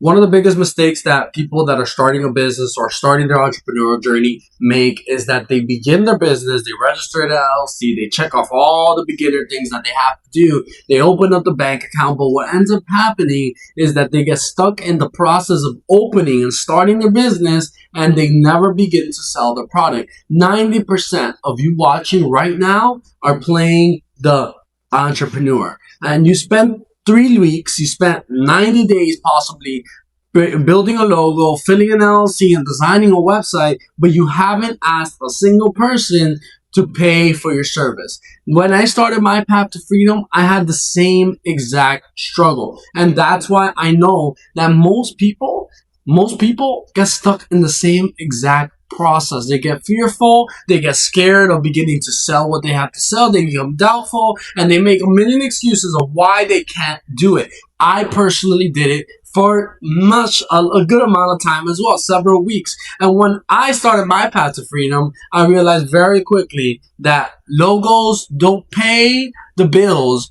One of the biggest mistakes that people that are starting a business or starting their entrepreneurial journey make is that they begin their business, they register at LLC, they check off all the beginner things that they have to do, they open up the bank account, but what ends up happening is that they get stuck in the process of opening and starting their business and they never begin to sell their product. 90% of you watching right now are playing the entrepreneur, and you spend 3 weeks, you spent 90 days possibly building a logo, filling an LLC, and designing a website, but you haven't asked a single person to pay for your service. When I started my path to freedom, I had the same exact struggle. And that's why I know that most people get stuck in the same exact process. They get fearful, they get scared of beginning to sell what they have to sell, they become doubtful, and they make a million excuses of why they can't do it. I personally did it for a good amount of time as well, several weeks. And when I started my path to freedom, I realized very quickly that logos don't pay the bills.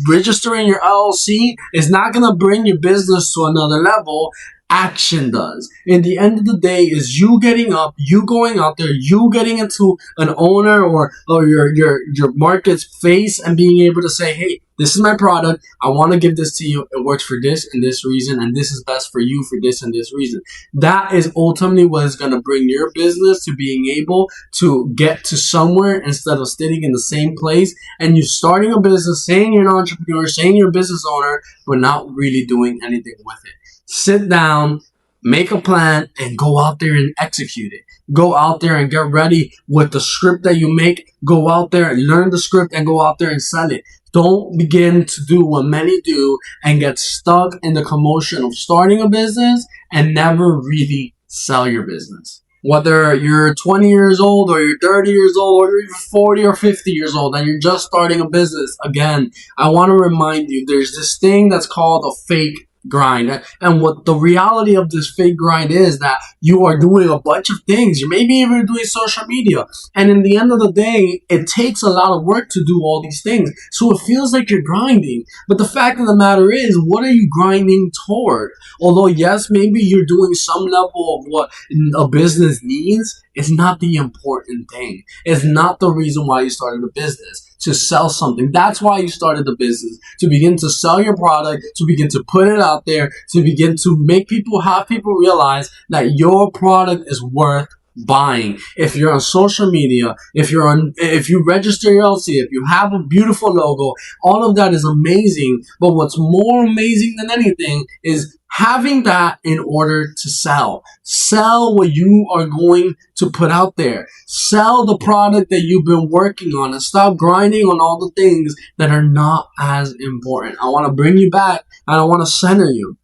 Registering your LLC is not going to bring your business to another level. Action does. In the end of the day, is you getting up, you going out there, you getting into an owner or your market's face and being able to say, hey, this is my product, I want to give this to you, it works for this and this reason, and this is best for you for this and this reason. That is ultimately what is going to bring your business to being able to get to somewhere instead of sitting in the same place and you starting a business, saying you're an entrepreneur, saying you're a business owner, but not really doing anything with it. Sit down, make a plan, and go out there and execute it. Go out there and get ready with the script that you make. Go out there and learn the script and go out there and sell it. Don't begin to do what many do and get stuck in the commotion of starting a business and never really sell your business. Whether you're 20 years old or you're 30 years old or you're 40 or 50 years old and you're just starting a business, again, I want to remind you, there's this thing that's called a fake grind. And what the reality of this fake grind is that you are doing a bunch of things. You maybe even doing social media. And in the end of the day, it takes a lot of work to do all these things. So it feels like you're grinding. But the fact of the matter is, what are you grinding toward? Although, yes, maybe you're doing some level of what a business needs, it's not the important thing. It's not the reason why you started a business, to sell something. That's why you started the business, to begin to sell your product, to begin to put it out there, to begin to have people realize that your product is worth buying. If you're on social media, if you register your LLC, if you have a beautiful logo, all of that is amazing. But what's more amazing than anything is having that in order to sell. Sell what you are going to put out there. Sell the product that you've been working on and stop grinding on all the things that are not as important. I want to bring you back and I want to center you.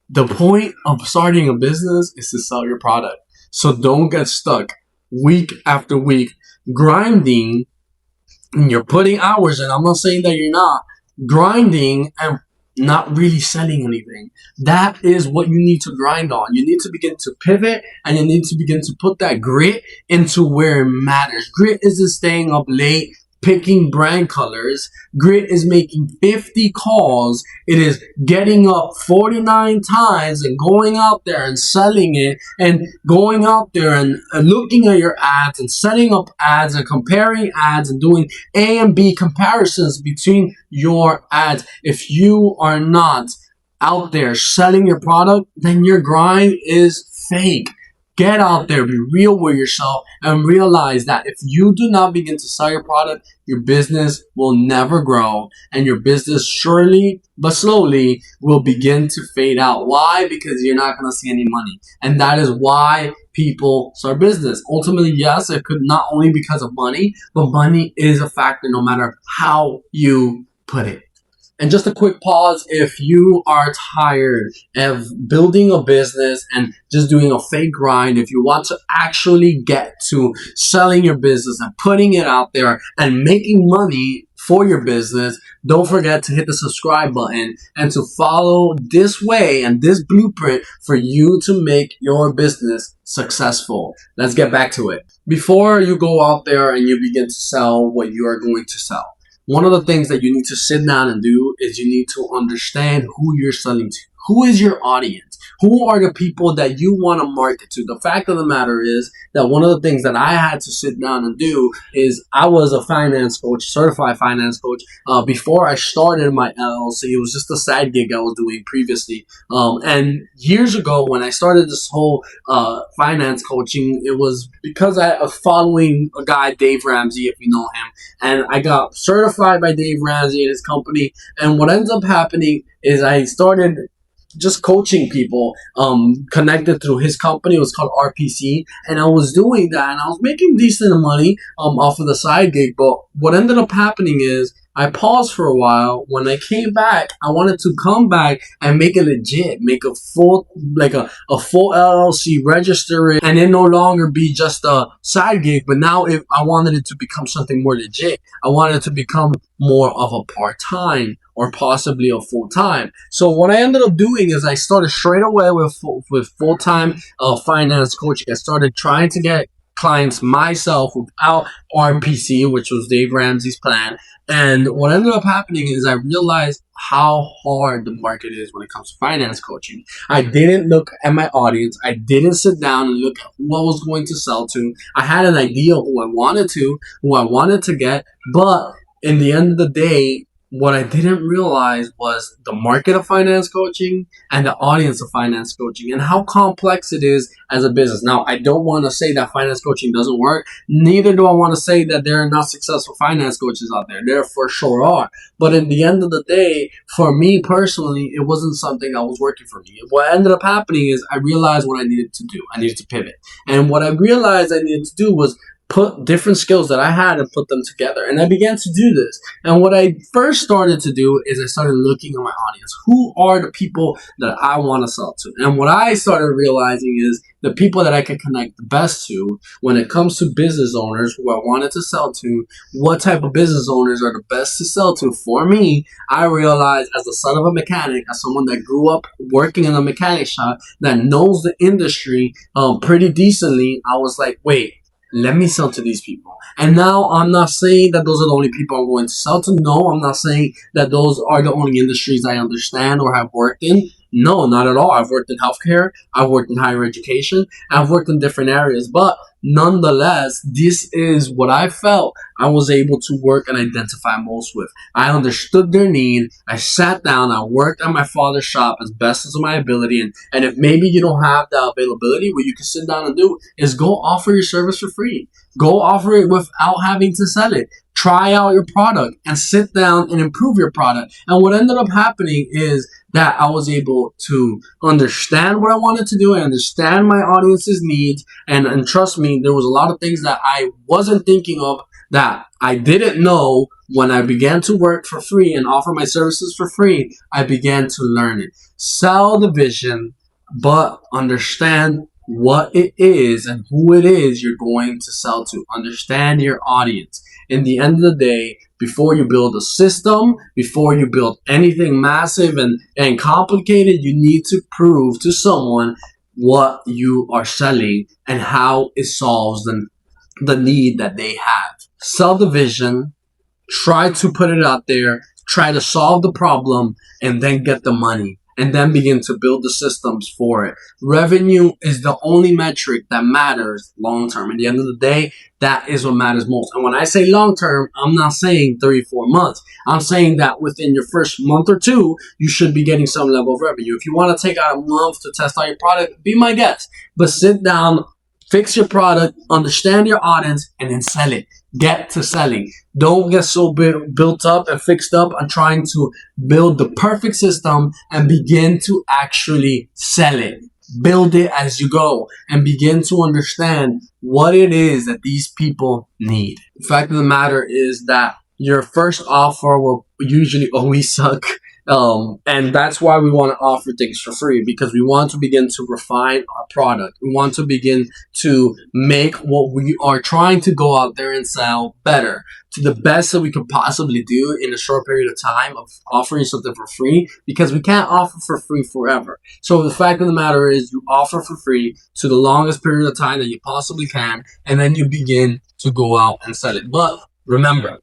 The point of starting a business is to sell your product. So don't get stuck week after week grinding, and you're putting hours in. I'm not saying that you're not grinding and not really selling anything. That is what you need to grind on. You need to begin to pivot and you need to begin to put that grit into where it matters. Grit isn't staying up late picking brand colors. Grit is making 50 calls. It is getting up 49 times and going out there and selling it and going out there and looking at your ads and setting up ads and comparing ads and doing A and B comparisons between your ads. If you are not out there selling your product, then your grind is fake. Get out there, be real with yourself, and realize that if you do not begin to sell your product, your business will never grow, and your business surely but slowly will begin to fade out. Why? Because you're not going to see any money. And that is why people start business. Ultimately, yes, it could not only because of money, but money is a factor no matter how you put it. And just a quick pause, if you are tired of building a business and just doing a fake grind, if you want to actually get to selling your business and putting it out there and making money for your business, don't forget to hit the subscribe button and to follow this way and this blueprint for you to make your business successful. Let's get back to it. Before you go out there and you begin to sell what you are going to sell, one of the things that you need to sit down and do is you need to understand who you're selling to. Who is your audience? Who are the people that you want to market to? The fact of the matter is that one of the things that I had to sit down and do is I was a finance coach, certified finance coach. Before I started my LLC, it was just a side gig I was doing previously. And years ago, when I started this whole finance coaching, it was because I was following a guy, Dave Ramsey, if you know him, and I got certified by Dave Ramsey and his company. And what ends up happening is I started just coaching people connected through his company. It was called RPC, and I was doing that, and I was making decent money off of the side gig. But what ended up happening is I paused for a while. When I came back, I wanted to come back and make it legit, make a full a full LLC, register it, and it no longer be just a side gig. But now, if I wanted it to become something more legit, I wanted it to become more of a part-time or possibly a full-time. So what I ended up doing is I started straight away with full-time finance coaching. I started trying to get clients myself without RPC, which was Dave Ramsey's plan. And what ended up happening is I realized how hard the market is when it comes to finance coaching. I didn't look at my audience. I didn't sit down and look at who I was going to sell to. I had an idea of who I wanted to get, but in the end of the day, what I didn't realize was the market of finance coaching and the audience of finance coaching and how complex it is as a business. Now, I don't want to say that finance coaching doesn't work. Neither do I want to say that there are not successful finance coaches out there. There for sure are. But in the end of the day, for me personally, it wasn't something that was working for me. What ended up happening is I realized what I needed to do. I needed to pivot. And what I realized I needed to do was put different skills that I had and put them together. And I began to do this. And what I first started to do is I started looking at my audience. Who are the people that I want to sell to? And what I started realizing is the people that I can connect the best to when it comes to business owners who I wanted to sell to. What type of business owners are the best to sell to? For me, I realized as the son of a mechanic, as someone that grew up working in a mechanic shop that knows the industry pretty decently, I was like, wait, let me sell to these people. And now I'm not saying that those are the only people I'm going to sell to. No, I'm not saying that those are the only industries I understand or have worked in. No, not at all. I've worked in healthcare. I've worked in higher education. I've worked in different areas. But nonetheless, this is what I felt I was able to work and identify most with. I understood their need. I sat down. I worked at my father's shop as best as my ability. And if maybe you don't have the availability, what you can sit down and do is go offer your service for free. Go offer it without having to sell it. Try out your product and sit down and improve your product. And what ended up happening is that I was able to understand what I wanted to do and understand my audience's needs. And trust me, there was a lot of things that I wasn't thinking of that I didn't know. When I began to work for free and offer my services for free, I began to learn it. Sell the vision, but understand what it is and who it is you're going to sell to. Understand your audience. In the end of the day, before you build a system, before you build anything massive and complicated, you need to prove to someone what you are selling and how it solves the need that they have. Sell the vision, try to put it out there, try to solve the problem, and then get the money. And then begin to build the systems for it. Revenue is the only metric that matters long term. At the end of the day, that is what matters most. And when I say long term, I'm not saying 3-4 months. I'm saying that within your first month or two, you should be getting some level of revenue. If you want to take out a month to test out your product, be my guest. But sit down, fix your product, understand your audience, and then sell it. Get to selling. Don't get so built up and fixed up on trying to build the perfect system and begin to actually sell it. Build it as you go and begin to understand what it is that these people need. The fact of the matter is that your first offer will usually always suck. And that's why we want to offer things for free, because we want to begin to refine our product. We want to begin to make what we are trying to go out there and sell better, to the best that we could possibly do in a short period of time of offering something for free, because we can't offer for free forever. So the fact of the matter is you offer for free to the longest period of time that you possibly can, and then you begin to go out and sell it. But remember,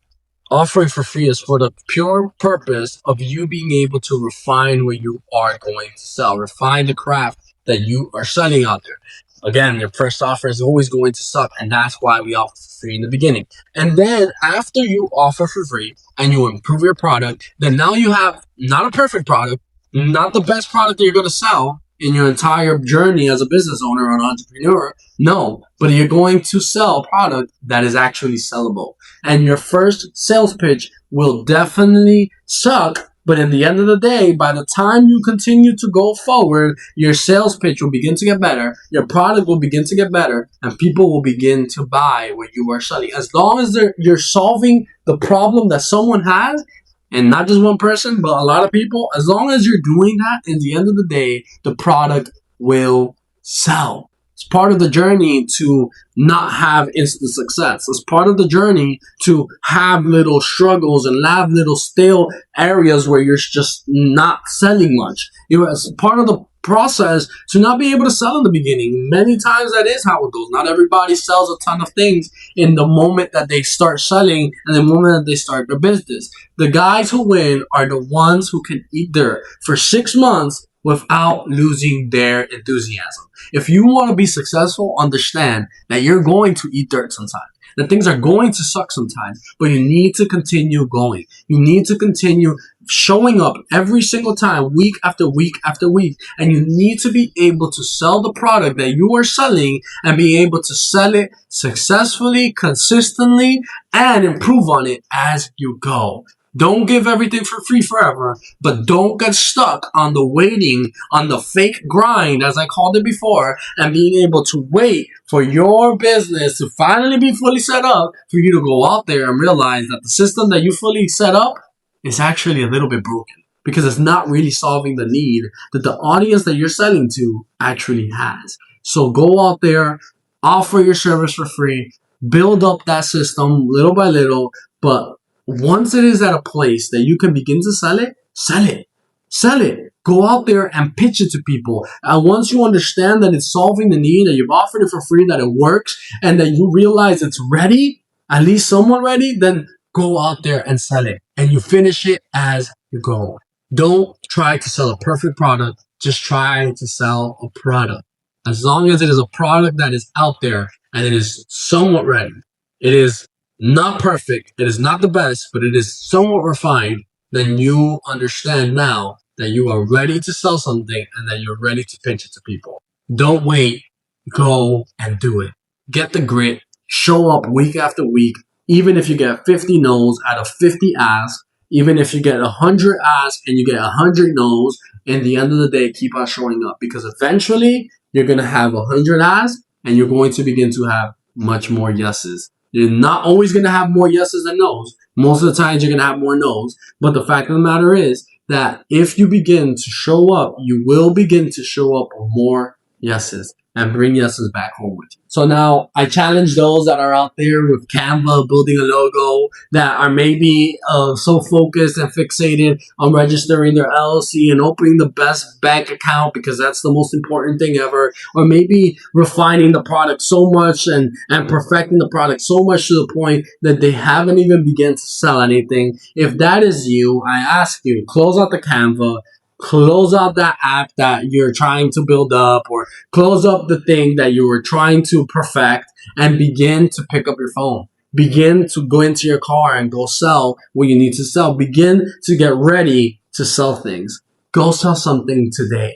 Offering for free is for the pure purpose of you being able to refine what you are going to sell, refine the craft that you are selling out there. Again, your first offer is always going to suck, and that's why we offer for free in the beginning. And then after you offer for free and you improve your product, then now you have not a perfect product, not the best product that you're going to sell in your entire journey as a business owner or an entrepreneur. No, but you're going to sell a product that is actually sellable. And your first sales pitch will definitely suck. But at the end of the day, by the time you continue to go forward, your sales pitch will begin to get better, your product will begin to get better, and people will begin to buy what you are selling. As long as you're solving the problem that someone has, and not just one person, but a lot of people, as long as you're doing that, in the end of the day, the product will sell. It's part of the journey to not have instant success. It's part of the journey to have little struggles and have little stale areas where you're just not selling much. It's part of the process to not be able to sell in the beginning. Many times that is how it goes. Not everybody sells a ton of things in the moment that they start selling and the moment that they start their business. The guys who win are the ones who can eat dirt for 6 months without losing their enthusiasm. If you want to be successful, understand that you're going to eat dirt sometimes. That things are going to suck sometimes, but you need to continue going. You need to continue showing up every single time, week after week after week. And you need to be able to sell the product that you are selling and be able to sell it successfully, consistently, and improve on it as you go. Don't give everything for free forever, but don't get stuck on the waiting, on the fake grind, as I called it before, and being able to wait for your business to finally be fully set up for you to go out there and realize that the system that you fully set up is actually a little bit broken because it's not really solving the need that the audience that you're selling to actually has. So go out there, offer your service for free, build up that system little by little, but once it is at a place that you can begin to sell it, sell it. Sell it. Go out there and pitch it to people. And once you understand that it's solving the need, that you've offered it for free, that it works, and that you realize it's ready, at least somewhat ready, then go out there and sell it. And you finish it as you go. Don't try to sell a perfect product. Just try to sell a product. As long as it is a product that is out there and it is somewhat ready, it is not perfect, it is not the best, but it is somewhat refined, then you understand now that you are ready to sell something and that you're ready to pitch it to people. Don't wait, go and do it. Get the grit, show up week after week, even if you get 50 no's out of 50 asks, even if you get 100 asks and you get 100 no's, in the end of the day, keep on showing up because eventually you're going to have 100 asks and you're going to begin to have much more yeses. You're not always going to have more yeses than no's. Most of the times you're going to have more no's. But the fact of the matter is that if you begin to show up, you will begin to show up with more yeses and bring yeses back home with you. So now I challenge those that are out there with Canva building a logo that are maybe so focused and fixated on registering their LLC and opening the best bank account because that's the most important thing ever, or maybe refining the product so much and perfecting the product so much to the point that they haven't even begun to sell anything. If that is you, I ask you, close out the Canva, close out that app that you're trying to build up, or close up the thing that you were trying to perfect and begin to pick up your phone. Begin to go into your car and go sell what you need to sell. Begin to get ready to sell things. Go sell something today.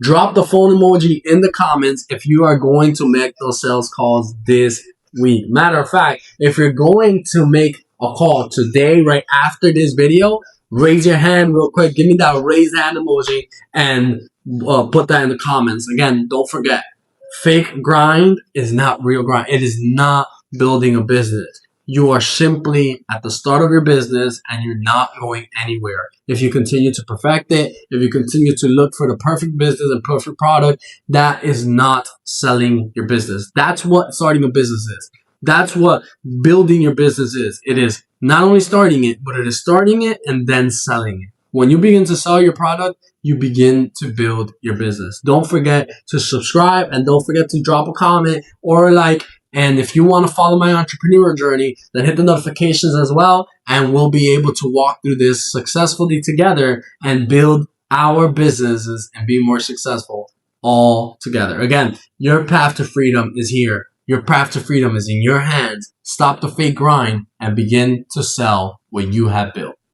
Drop the phone emoji in the comments if you are going to make those sales calls this week. Matter of fact, if you're going to make a call today, right after this video, raise your hand real quick. Give me that raise hand emoji and put that in the comments. Again, don't forget, fake grind is not real grind. It is not building a business. You are simply at the start of your business and you're not going anywhere. If you continue to perfect it, if you continue to look for the perfect business and perfect product, that is not selling your business. That's what starting a business is. That's what building your business is. It is not only starting it, but it is starting it and then selling it. When you begin to sell your product, you begin to build your business. Don't forget to subscribe and don't forget to drop a comment or like And if you want to follow my entrepreneur journey, then hit the notifications as well, and we'll be able to walk through this successfully together and build our businesses and be more successful all together. Again, your path to freedom is here. Your path to freedom is in your hands. Stop the fake grind and begin to sell what you have built.